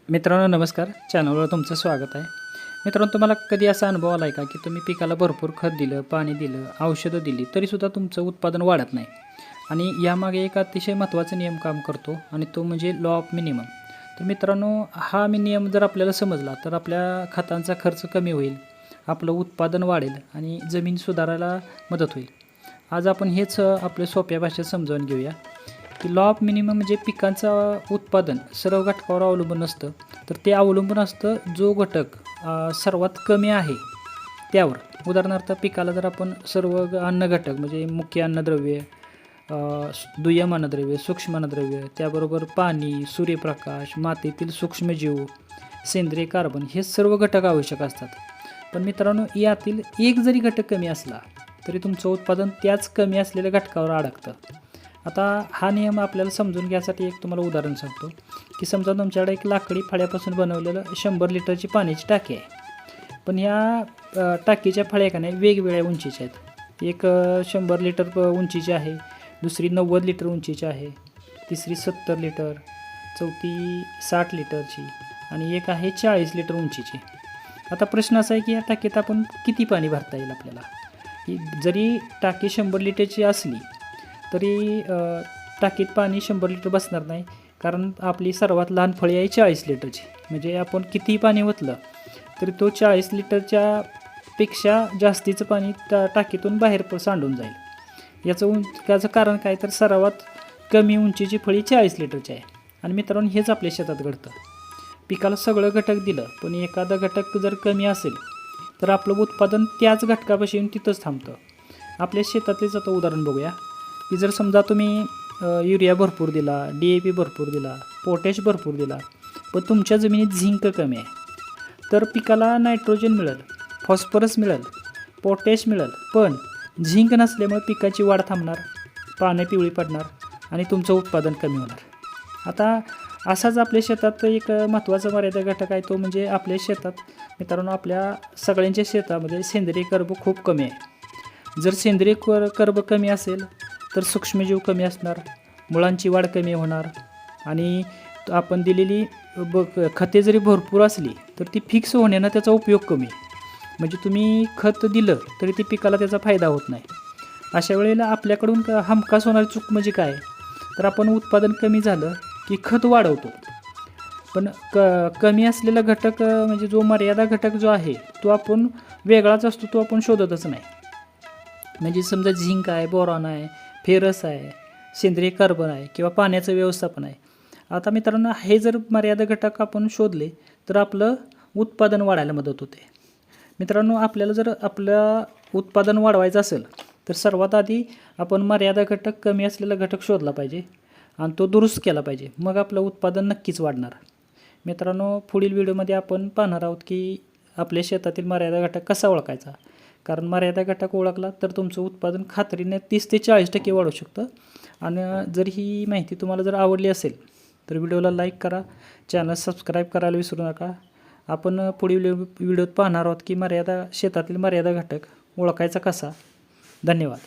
मित्रांनो नमस्कार, चॅनलवर तुमचं स्वागत आहे. मित्रांनो, तुम्हाला कधी असा अनुभव आला आहे का की तुम्ही पिकाला भरपूर खत दिलं, पाणी दिलं, औषधं दिली तरीसुद्धा तुमचं उत्पादन वाढत नाही आणि यामागे एक अतिशय महत्त्वाचा नियम काम करतो आणि तो म्हणजे लॉ ऑफ मिनिमम. तर मित्रांनो, हा नियम जर आपल्याला समजला तर आपल्या खतांचा खर्च कमी होईल, आपलं उत्पादन वाढेल आणि जमीन सुधारायला मदत होईल. आज आपण हेच आपल्या सोप्या भाषेत समजावून घेऊया की लॉ ऑफ मिनिमम म्हणजे पिकांचं उत्पादन सर्व घटकावर अवलंबून नसतं, तर ते अवलंबून असतं जो घटक सर्वात कमी आहे त्यावर. उदाहरणार्थ पिकाला जर आपण सर्व अन्न घटक म्हणजे मुख्य अन्नद्रव्य, दुय्यम अन्नद्रव्य, सूक्ष्म अन्नद्रव्य, त्याबरोबर पाणी, सूर्यप्रकाश, मातीतील सूक्ष्मजीव, सेंद्रिय कार्बन हे सर्व घटक आवश्यक असतात. पण मित्रांनो, यातील एक जरी घटक कमी असला तरी तुमचं उत्पादन त्याच कमी असलेल्या घटकावर अडकतं. आता हा नियम आपल्याला समजून घ्यायसाठी एक तुम्हाला उदाहरण सांगतो की समजा तुमच्याकडे एक लाकडी फळ्यापासून बनवलेलं 100 लिटरची पाण्याची टाकी आहे. पण ह्या टाकीच्या फळ्या का नाही वेगवेगळ्या उंचीच्या आहेत. एक 100 लिटर उंचीची आहे, दुसरी 90 लिटर उंचीची आहे, तिसरी 70 लिटर, चौथी 60 लिटरची आणि एक आहे 40 लिटर उंचीची. आता प्रश्न असा आहे की या टाकीत आपण किती पाणी भरता येईल आपल्याला. की जरी टाकी 100 लिटरची असली तरी टाकीत पाणी 100 लिटर बसणार नाही, कारण आपली सर्वात लहान फळी आहे 40 लिटरची. म्हणजे आपण कितीही पाणी ओतलं तरी तो 40 लिटरच्या पेक्षा जास्तीचं पाणी टाकीतून बाहेर सांडून जाईल. त्याचं कारण काय, तर सर्वात कमी उंचीची फळी 40 लिटरची आहे. आणि मित्रांनो, हेच आपल्या शेतात घडतं. पिकाला सगळं घटक दिलं पण एखादा घटक जर कमी असेल तर आपलं उत्पादन त्याच घटकापाशी येऊन तिथंच थांबतं. आपल्या शेतातलेच आता उदाहरण बघूया की जर समजा तुम्ही युरिया भरपूर दिला, DAP भरपूर दिला, पोटॅश भरपूर दिला, पण तुमच्या जमिनीत झिंक कमी आहे, तर पिकाला नायट्रोजन मिळेल, फॉस्फरस मिळेल, पोटॅश मिळेल, पण झिंक नसल्यामुळे पिकाची वाढ थांबणार, पानं पिवळी पडणार आणि तुमचं उत्पादन कमी होणार. आता असाच आपल्या शेतात एक महत्त्वाचा मर्यादा घटक आहे, तो म्हणजे आपल्या शेतात मित्रांनो, आपल्या सगळ्यांच्या शेतामध्ये सेंद्रिय कर्ब खूप कमी आहे. जर सेंद्रिय कर्ब कमी असेल तर सूक्ष्मजीव कमी असणार, मुळांची वाढ कमी होणार आणि आपण दिलेली खते जरी भरपूर असली तर ती फिक्स होण्यानं त्याचा उपयोग कमी. म्हणजे तुम्ही खत दिलं तरी ती पिकाला त्याचा फायदा होत नाही. अशा वेळेला आपल्याकडून हमखास होणारी चूक म्हणजे काय, तर आपण उत्पादन कमी झालं की खत वाढवतो, पण कमी असलेला घटक म्हणजे जो मर्यादा घटक जो आहे तो आपण वेगळाच असतो, तो आपण शोधतच नाही. म्हणजे समजा झिंक आहे, बोरॉन आहे, फेरस आहे, सेंद्रिय कार्बन आहे किंवा पाण्याचं व्यवस्थापन आहे. आता मित्रांनो, हे जर मर्यादा घटक आपण शोधले तर आपलं उत्पादन वाढायला मदत होते. मित्रांनो, आपल्याला जर आपलं उत्पादन वाढवायचं असेल तर सर्वात आधी आपण मर्यादा घटक कमी असलेला घटक शोधला पाहिजे आणि तो दुरुस्त केला पाहिजे, मग आपलं उत्पादन नक्कीच वाढणार. मित्रांनो, पुढील व्हिडिओमध्ये आपण पाहणार आहोत की आपल्या शेतातील मर्यादा घटक कसा ओळखायचा, कारण मर्यादा घटक ओळखला तर तुमचं उत्पादन खात्रीने 30 ते 40% वाढू शकतं. आणि जर ही माहिती तुम्हाला जर आवडली असेल तर व्हिडिओला लाईक करा, चॅनल सबस्क्राईब करायला विसरू नका. आपण पुढील व्हिडिओत पाहणार आहोत की शेतातील मर्यादा घटक ओळखायचा कसा. धन्यवाद.